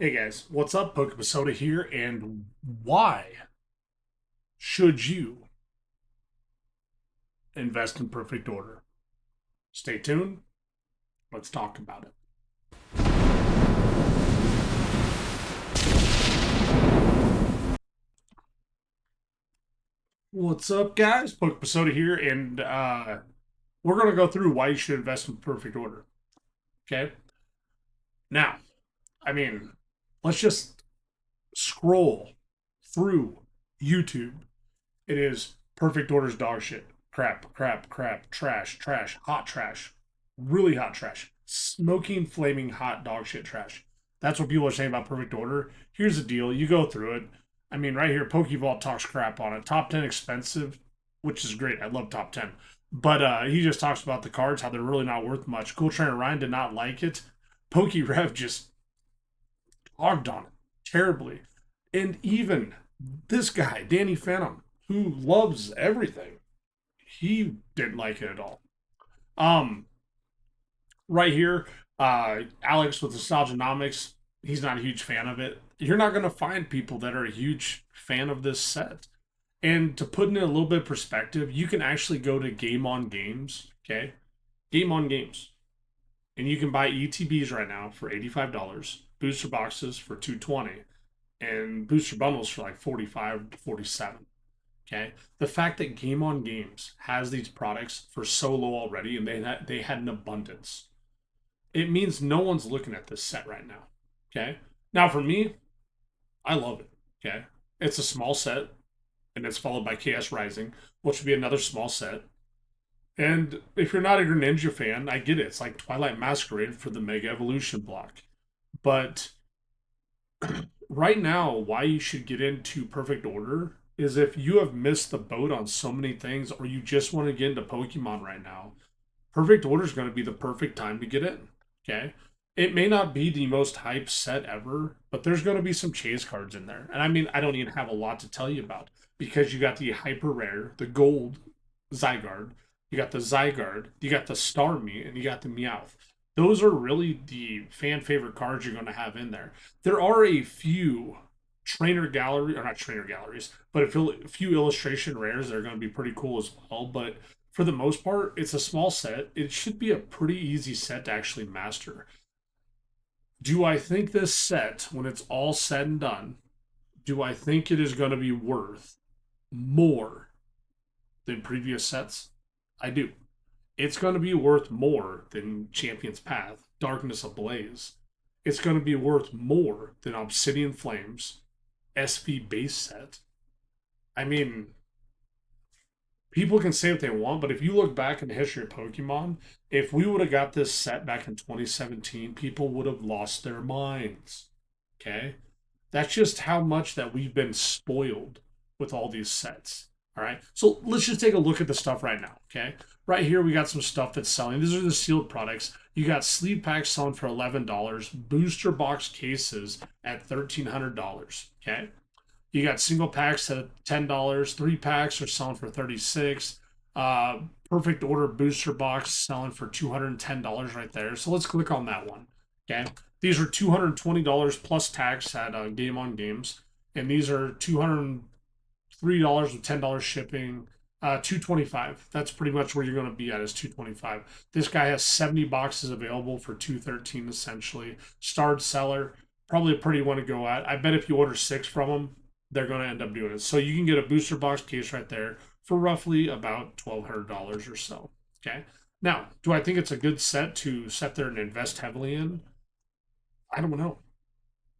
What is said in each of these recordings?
Hey guys, what's up? Pokémon Soda here, and why should you invest in perfect order? Stay tuned. Let's talk about it. What's up, guys? Pokémon Soda here, and we're going to go through why you should invest in perfect order. Okay? Now, I mean, let's just scroll through YouTube. It is perfect order's dog shit. Crap, crap, crap, trash, trash, hot trash, really hot trash, smoking, flaming hot dog shit trash. That's what people are saying about perfect order. Here's the deal: you go through it. I mean, right here, Pokevault talks crap on it. Top 10 expensive, which is great. I love top 10. But he just talks about the cards, how they're really not worth much. Cool Trainer Ryan did not like it. PokeRev just logged on it terribly. And even this guy, Danny Phantom, who loves everything, he didn't like it at all. Um, right here, Alex with Nostalgianomics, he's not a huge fan of it. You're not going to find people that are a huge fan of this set. And to put in a little bit of perspective, you can actually go to Game on Games, okay? Game on Games. And you can buy ETBs right now for $85, booster boxes for $220, and booster bundles for like 45 to 47. Okay, the fact that Game on Games has these products for so low already, and they had an abundance, it means no one's looking at this set right now. Okay, now for me, I love it. Okay, it's a small set, and it's followed by KS Rising, which would be another small set. And if you're not a Greninja fan, I get it. It's like Twilight Masquerade for the Mega Evolution block. But right now, why you should get into Perfect Order is if you have missed the boat on so many things, or you just want to get into Pokemon right now. Perfect Order is going to be the perfect time to get in. Okay. It may not be the most hyped set ever, but there's going to be some chase cards in there. And I mean, I don't even have a lot to tell you about because you got the hyper rare, the gold Zygarde, you got the Zygarde, you got the Starmie, and you got the Meowth. Those are really the fan favorite cards you're going to have in there. There are a few trainer gallery, or not trainer galleries, but a few illustration rares that are going to be pretty cool as well. But for the most part, it's a small set. It should be a pretty easy set to actually master. Do I think this set, when it's all said and done, do I think it is going to be worth more than previous sets? I do. It's going to be worth more than Champion's Path, Darkness Ablaze. It's going to be worth more than Obsidian Flames, SV base set. I mean, people can say what they want, but if you look back in the history of Pokemon, if we would have got this set back in 2017, people would have lost their minds. Okay? That's just how much that we've been spoiled with all these sets. All right. So let's just take a look at the stuff right now. Okay. Right here, we got some stuff that's selling. These are the sealed products. You got sleeve packs selling for $11, booster box cases at $1,300. Okay. You got single packs at $10. Three packs are selling for 36. Perfect order booster box selling for $210 right there. So let's click on that one. Okay. These are $220 plus tax at Game on Games. And these are $203 with $10 shipping. 225. That's pretty much where you're going to be at is 225. This guy has 70 boxes available for 213 essentially. Starred seller, probably a pretty one to go at. I bet if you order 6 from him, they're going to end up doing it. So you can get a booster box case right there for roughly about $1,200 or so. Okay. Now, do I think it's a good set to sit there and invest heavily in? I don't know.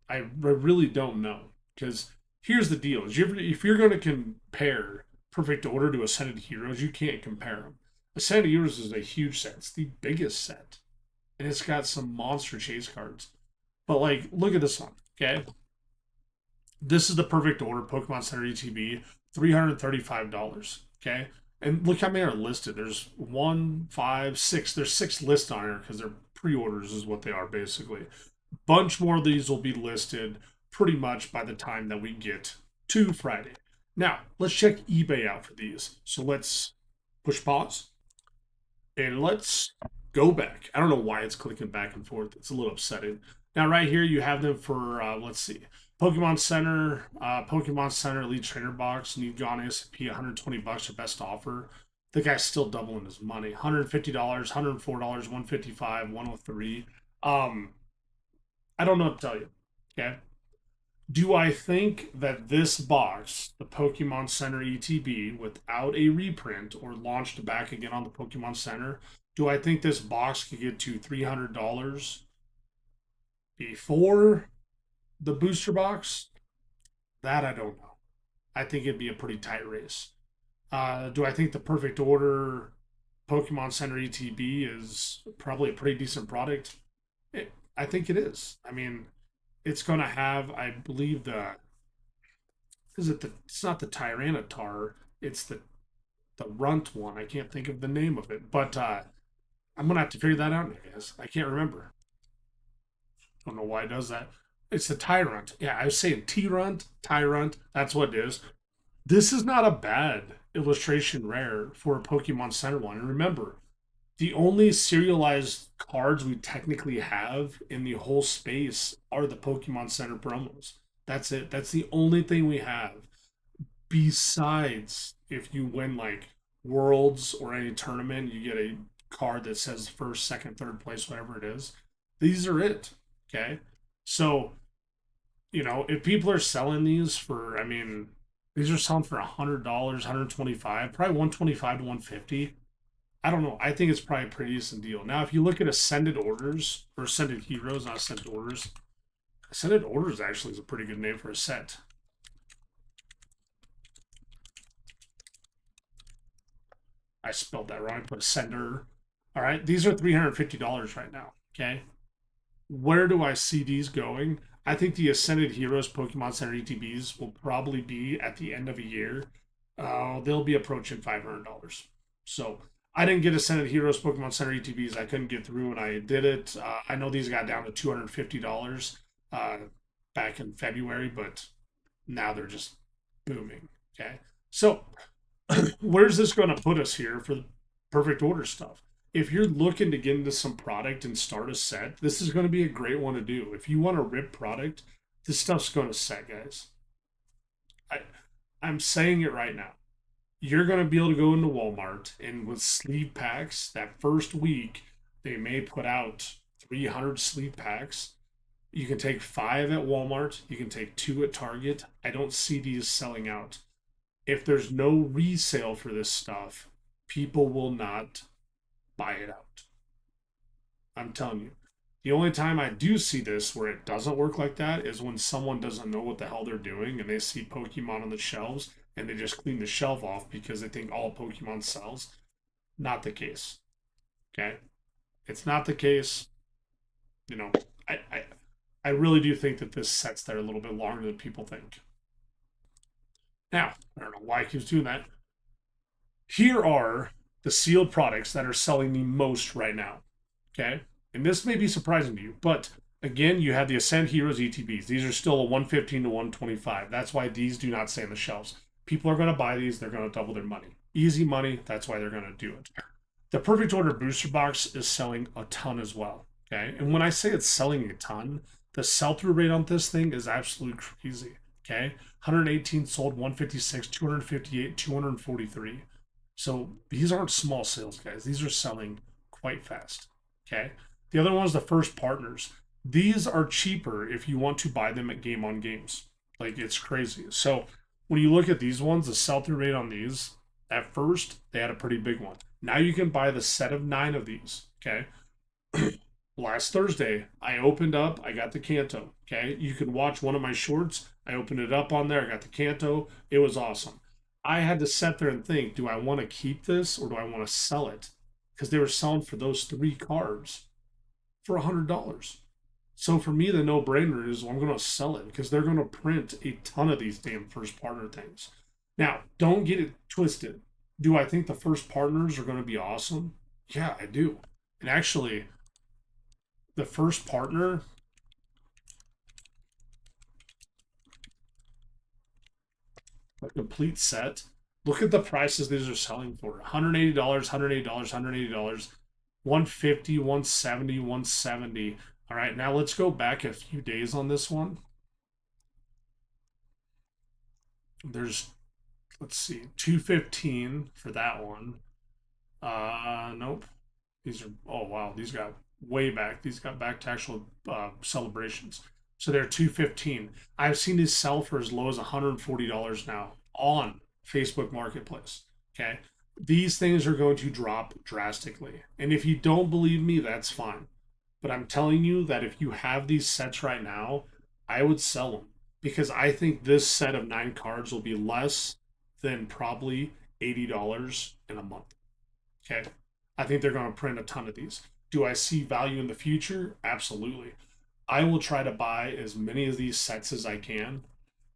I really don't know because here's the deal: if you're going to compare Perfect Order to Ascended Heroes, you can't compare them. Ascended Heroes is a huge set; it's the biggest set, and it's got some monster chase cards. But like, look at this one. Okay, this is the Perfect Order Pokemon Center ETB, $335. Okay, and look how many are listed. There's one, five, six. There's 6 lists on here because they're pre-orders, is what they are basically. Bunch more of these will be listed pretty much by the time that we get to Friday. Now, let's check eBay out for these. So let's push pause and let's go back. I don't know why it's clicking back and forth. It's a little upsetting. Now, right here, you have them for, let's see, Pokemon Center Elite Trainer Box, and you've gone ASP $120 your best offer. The guy's still doubling his money. $150, $104, $155, 103. I don't know what to tell you. Okay. Do I think that this box, the Pokemon Center ETB, without a reprint or launched back again on the Pokemon Center, do I think this box could get to $300 before the booster box? That I don't know. I think it'd be a pretty tight race. Do I think the Perfect Order Pokemon Center ETB is probably a pretty decent product? I think it is. I mean, it's going to have, I believe, it's not the Tyranitar, it's the Runt one. I can't think of the name of it, but I'm going to have to figure that out, I guess. I can't remember. Don't know why it does that. It's the Tyrant. Yeah, I was saying T-Runt, Tyrant. That's what it is. This is not a bad illustration rare for a Pokemon Center one. And remember, the only serialized cards we technically have in the whole space are the Pokemon Center promos. That's it. That's the only thing we have. Besides, if you win like Worlds or any tournament, you get a card that says first, second, third place, whatever it is. These are it. Okay. So, if people are selling these for, I mean, these are selling for $100, 125, probably 125 to 150. I don't know. I think it's probably a pretty decent deal. Now, if you look at Ascended Orders or Ascended Heroes, not Ascended Orders, Ascended Orders actually is a pretty good name for a set. I spelled that wrong. I put Ascender. All right. These are $350 right now. Okay. Where do I see these going? I think the Ascended Heroes Pokemon Center ETBs will probably be at the end of a year. They'll be approaching $500. So I didn't get Ascended Heroes Pokemon Center ETBs. I couldn't get through and I did it. I know these got down to $250 back in February, but now they're just booming. Okay. So where's this going to put us here for the perfect order stuff? If you're looking to get into some product and start a set, this is going to be a great one to do. If you want to rip product, this stuff's going to set, guys. I, I'm saying it right now. You're going to be able to go into Walmart and with sleeve packs, that first week, they may put out 300 sleeve packs. You can take 5 at Walmart, you can take 2 at Target. I don't see these selling out. If there's no resale for this stuff, people will not buy it out. I'm telling you. The only time I do see this where it doesn't work like that is when someone doesn't know what the hell they're doing and they see Pokemon on the shelves and they just clean the shelf off because they think all Pokemon sells. Not the case. Okay? It's not the case. You know, I, I, I really do think that this sets there a little bit longer than people think. Now, I don't know why I keeps doing that. Here are the sealed products that are selling the most right now. Okay. And this may be surprising to you, but again, you have the Ascend Heroes ETBs. These are still a 115 to 125. That's why these do not stay on the shelves. People are going to buy these, they're going to double their money. Easy money, that's why they're going to do it. The Perfect Order Booster Box is selling a ton as well. Okay. And when I say it's selling a ton, the sell through rate on this thing is absolutely crazy. Okay. 118 sold, 156, 258, 243. So these aren't small sales, guys. These are selling quite fast. Okay. The other one is the first partners. These are cheaper if you want to buy them at Game on Games. Like it's crazy. So when you look at these ones, the sell through rate on these, at first, they had a pretty big one. Now you can buy the set of 9 of these. Okay. Last Thursday, I opened up, I got the Kanto. Okay. You can watch one of my shorts. I opened it up on there, I got the Kanto. It was awesome. I had to sit there and think, do I want to keep this or do I want to sell it? Because they were selling for those 3 cards for $100. So for me, the no brainer is I'm going to sell it because they're going to print a ton of these damn first partner things. Now, don't get it twisted. Do I think the first partners are going to be awesome? Yeah, I do. And actually, the first partner, a complete set, look at the prices these are selling for $180, $180, $180, 150, 170, 170. All right, now let's go back a few days on this one. There's, let's see, 215 for that one. Nope. These are, oh wow, these got way back. These got back to actual celebrations. So they're 215. I've seen these sell for as low as $140 now on Facebook Marketplace. Okay. These things are going to drop drastically. And if you don't believe me, that's fine. But I'm telling you that if you have these sets right now, I would sell them because I think this set of 9 cards will be less than probably $80 in a month. Okay. I think they're going to print a ton of these. Do I see value in the future? Absolutely. I will try to buy as many of these sets as I can,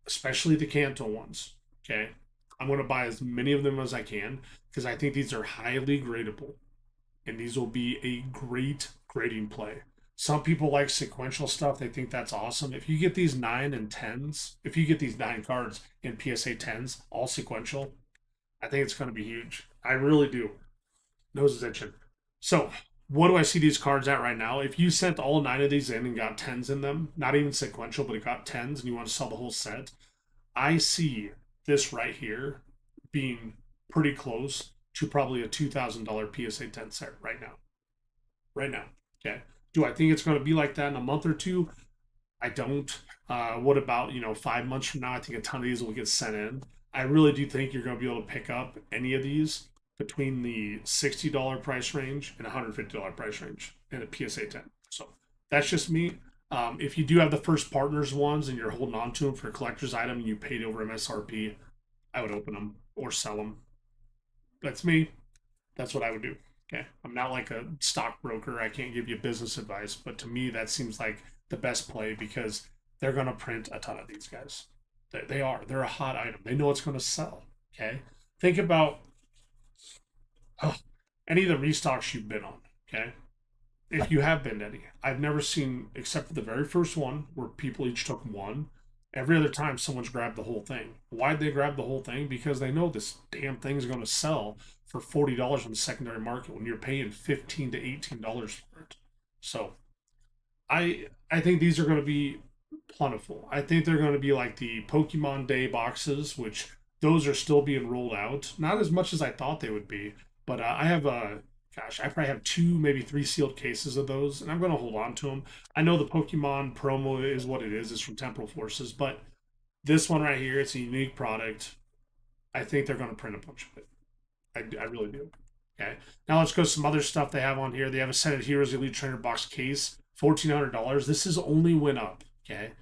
especially the Kanto ones. Okay. I'm going to buy as many of them as I can because I think these are highly gradable and these will be a great grading play. Some people like sequential stuff. They think that's awesome. If you get these 9 and 10s, if you get these 9 cards in PSA 10s, all sequential, I think it's going to be huge. I really do. Nose is itching. So, what do I see these cards at right now? If you sent all 9 of these in and got 10s in them, not even sequential, but it got 10s and you want to sell the whole set, I see this right here being pretty close to probably a $2,000 PSA 10 set right now. Right now. Okay. Do I think it's going to be like that in a month or two? I don't. What about 5 months from now? I think a ton of these will get sent in. I really do think you're going to be able to pick up any of these between the $60 price range and $150 price range in a PSA 10. So that's just me. If you do have the first partners ones and you're holding on to them for a collector's item and you paid over MSRP, I would open them or sell them. That's me. That's what I would do. Okay. I'm not like a stockbroker. I can't give you business advice, but to me, that seems like the best play because they're going to print a ton of these guys. They are. They're a hot item. They know it's going to sell. Okay. Think about oh, any of the restocks you've been on. Okay. If you have been to any, I've never seen, except for the very first one where people each took one. Every other time, someone's grabbed the whole thing. Why'd they grab the whole thing? Because they know this damn thing's going to sell for $40 on the secondary market when you're paying $15 to $18 for it. So I think these are going to be plentiful. I think they're going to be like the Pokemon Day boxes, which those are still being rolled out. Not as much as I thought they would be, but I have a gosh, I probably have 2, maybe 3 sealed cases of those, and I'm going to hold on to them. I know the Pokemon promo is what it is. It's from Temporal Forces, but this one right here, it's a unique product. I think they're going to print a bunch of it. I really do. Okay. Now let's go to some other stuff they have on here. They have a set of Heroes Elite Trainer box case, $1,400. This is only went up. Okay.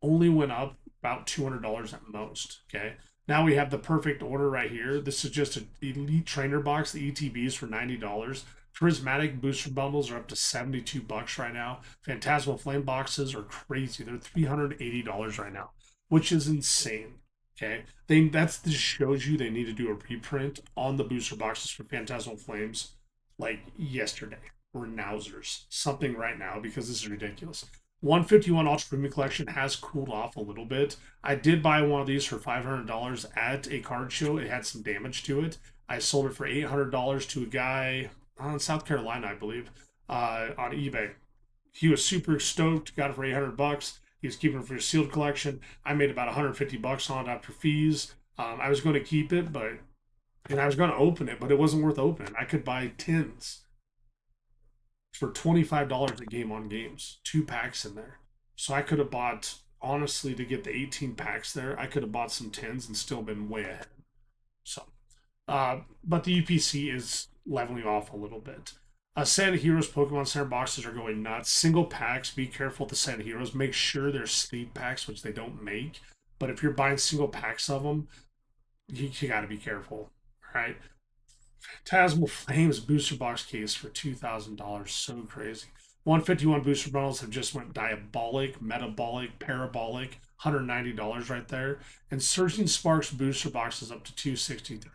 Only went up about $200 at most. Okay. Now we have the perfect order right here. This is just an Elite Trainer box, the ETBs for $90. Prismatic booster bundles are up to $72 right now. Phantasmal Flame boxes are crazy. They're $380 right now, which is insane. Okay, that's this shows you they need to do a reprint on the booster boxes for Phantasmal Flames like yesterday or nowsers something right now because this is ridiculous. 151 Ultra Premium Collection has cooled off a little bit. I did buy one of these for $500 at a card show. It had some damage to it. I sold it for $800 to a guy in South Carolina, I believe, on eBay. He was super stoked. Got it for $800. He was keeping it for his sealed collection. I made about $150 on it after fees. I was going to keep it, and I was going to open it, but it wasn't worth opening. I could buy tins for $25 a game on games, 2 packs in there. So I could have bought, honestly, to get the 18 packs there, I could have bought some tins and still been way ahead. So, but the UPC is leveling off a little bit. Sand Heroes Pokemon Center boxes are going nuts. Single packs, be careful with the Sand Heroes. Make sure they're sleeve packs, which they don't make. But if you're buying single packs of them, you got to be careful. All right. Phantasmal Flames booster box case for $2,000. So crazy. 151 booster bundles have just went diabolic, metabolic, parabolic. $190 right there. And Surging Sparks booster boxes up to $263.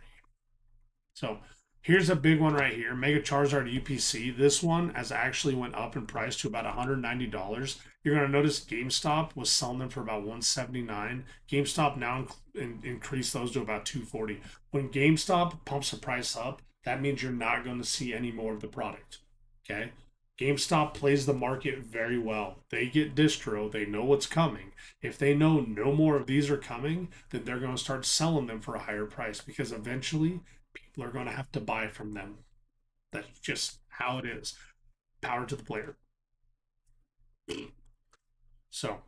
So here's a big one right here. Mega Charizard UPC. This one has actually went up in price to about $190. You're going to notice GameStop was selling them for about $179. GameStop now increased those to about $240. When GameStop pumps the price up, that means you're not going to see any more of the product. Okay? GameStop plays the market very well. They get distro, they know what's coming. If they know no more of these are coming, then they're going to start selling them for a higher price because eventually people are going to have to buy from them. That's just how it is. Power to the player. So,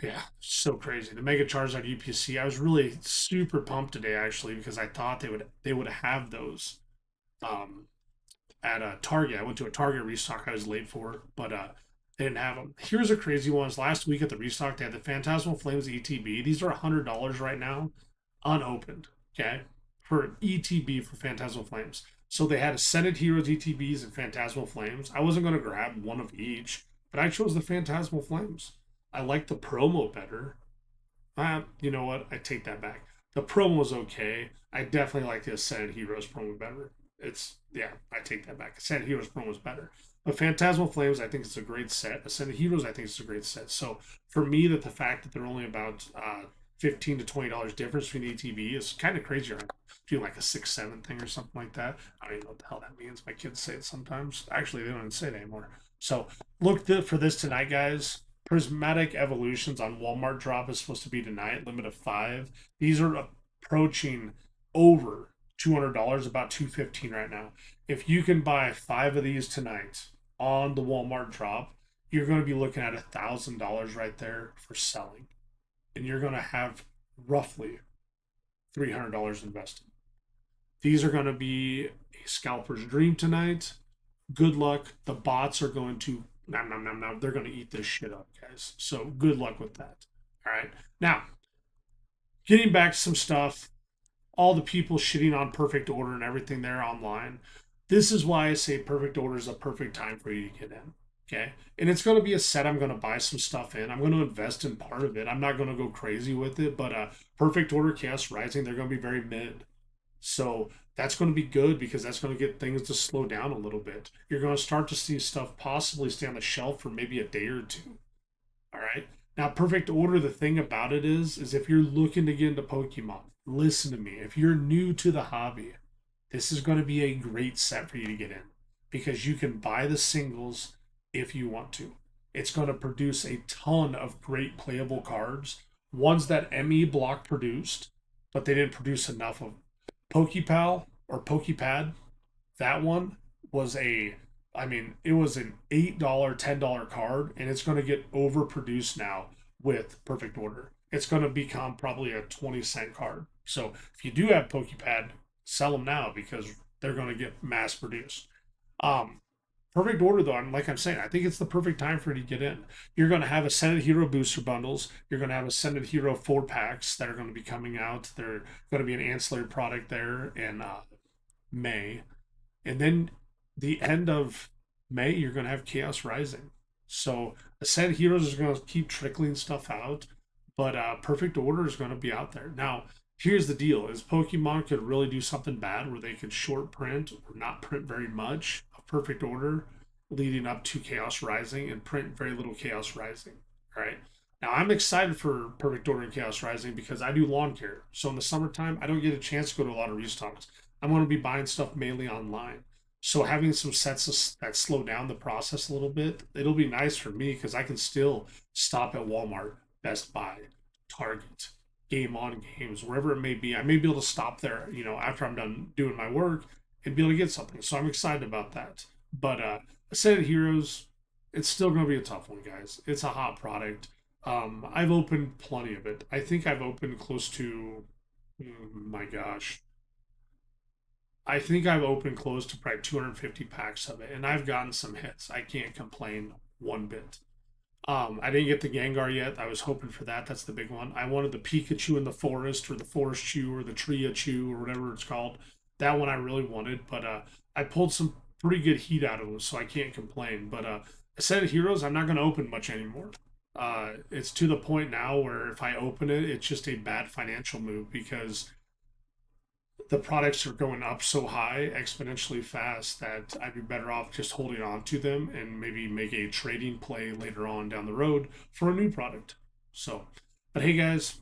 yeah, so crazy. The Mega Charizard UPC. I was really super pumped today actually because I thought they would have those um, at a Target. I went to a Target restock I was late for, but they didn't have them. Here's a crazy one. Last week at the restock, they had the Phantasmal Flames ETB. These are $100 right now, unopened. Okay, for ETB for Phantasmal Flames. So they had Ascended Heroes ETBs and Phantasmal Flames. I wasn't going to grab one of each, but I chose the Phantasmal Flames. I like the promo better. You know what? I take that back. The promo was okay. I definitely like the Ascended Heroes promo better. Yeah, I take that back. Ascended Heroes promo was better. But Phantasmal Flames, I think it's a great set. Ascended Heroes, I think it's a great set. So for me, that the fact that they're only about $15 to $20 difference between ETB is kind of crazy. I'm doing like a 6-7 thing or something like that. I don't even know what the hell that means. My kids say it sometimes. Actually, they don't even say it anymore. So look for this tonight, guys. Prismatic Evolutions on Walmart drop is supposed to be tonight, limit of 5. These are approaching over $200, about 215 right now. If you can buy 5 of these tonight on the Walmart drop, you're going to be looking at $1,000 right there for selling, and you're going to have roughly $300 invested. These are going to be a scalper's dream tonight. Good luck. The bots are going to nom nom nom nom. They're going to eat this shit up, guys. So good luck with that. All right. Now, getting back to some stuff. All the people shitting on perfect order and everything there online. This is why I say perfect order is a perfect time for you to get in. Okay. And it's going to be a set I'm going to buy some stuff in. I'm going to invest in part of it. I'm not going to go crazy with it, but perfect order, Chaos Rising, they're going to be very mid. So that's going to be good because that's going to get things to slow down a little bit. You're going to start to see stuff possibly stay on the shelf for maybe a day or two. All right. Now, perfect order, the thing about it is if you're looking to get into Pokemon, listen to me. If you're new to the hobby, this is going to be a great set for you to get in because you can buy the singles if you want to. It's going to produce a ton of great playable cards, ones that ME Block produced, but they didn't produce enough of. Pokepal or Pokepad, that one was it was an $8, $10 card, and it's going to get overproduced now with Perfect Order. It's going to become probably a 20-cent card. So if you do have Pokepad, sell them now because they're going to get mass produced. Um, Perfect Order, though, like I'm saying, I think it's the perfect time for it to get in. You're going to have Ascended Hero booster bundles. You're going to have Ascended Hero 4 packs that are going to be coming out. They're going to be an ancillary product there in May. And then the end of May, you're going to have Chaos Rising. So Ascended Heroes is going to keep trickling stuff out, but Perfect Order is going to be out there. Now, here's the deal: is Pokemon could really do something bad where they could short print or not print very much of Perfect Order leading up to Chaos Rising and print very little Chaos Rising. All right. Now I'm excited for Perfect Order and Chaos Rising because I do lawn care. So in the summertime, I don't get a chance to go to a lot of restocks. I'm going to be buying stuff mainly online. So having some sets that slow down the process a little bit, it'll be nice for me because I can still stop at Walmart, Best Buy, Target, Game On Games, wherever it may be. I may be able to stop there, after I'm done doing my work and be able to get something. So I'm excited about that. But Ascended Heroes, it's still going to be a tough one, guys. It's a hot product. I've opened plenty of it. I think I've opened close to, my gosh, I think I've opened close to probably 250 packs of it, and I've gotten some hits. I can't complain one bit. I didn't get the Gengar yet. I was hoping for that. That's the big one. I wanted the Pikachu in the forest, or the Forest Chew, or the Tria Chew, or whatever it's called. That one I really wanted, but I pulled some pretty good heat out of them, so I can't complain. But Ascended Heroes, I'm not going to open much anymore. It's to the point now where if I open it, it's just a bad financial move because the products are going up so high exponentially fast that I'd be better off just holding on to them and maybe make a trading play later on down the road for a new product. So, but hey guys,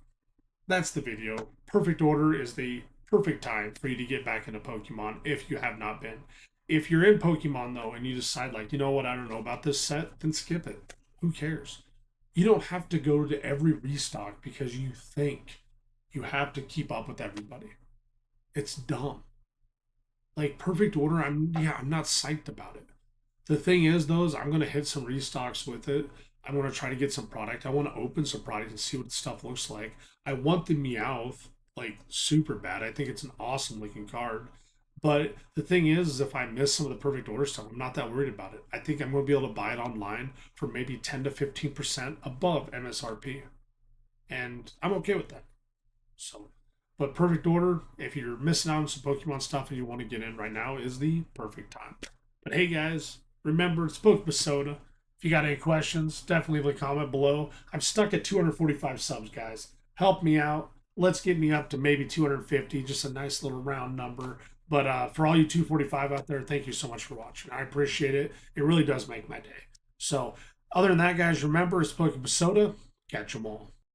that's the video. Perfect Order is the perfect time for you to get back into Pokemon if you have not been. If you're in Pokemon though and you decide like, you know what, I don't know about this set, then skip it. Who cares? You don't have to go to every restock because you think you have to keep up with everybody. It's dumb. Like perfect order, I'm not psyched about it. The thing is though, is I'm gonna hit some restocks with it. I'm gonna try to get some product. I want to open some product and see what the stuff looks like. I want the Meowth like super bad. I think it's an awesome looking card. But the thing is if I miss some of the perfect order stuff, I'm not that worried about it. I think I'm gonna be able to buy it online for maybe 10 to 15% above MSRP. And I'm okay with that. So, but perfect order, if you're missing out on some Pokemon stuff and you want to get in right now, is the perfect time. But hey, guys, remember it's Pokemon Soda. If you got any questions, definitely leave a comment below. I'm stuck at 245 subs, guys. Help me out. Let's get me up to maybe 250, just a nice little round number. But for all you 245 out there, thank you so much for watching. I appreciate it. It really does make my day. So, other than that, guys, remember it's Pokemon Soda. Catch 'em all.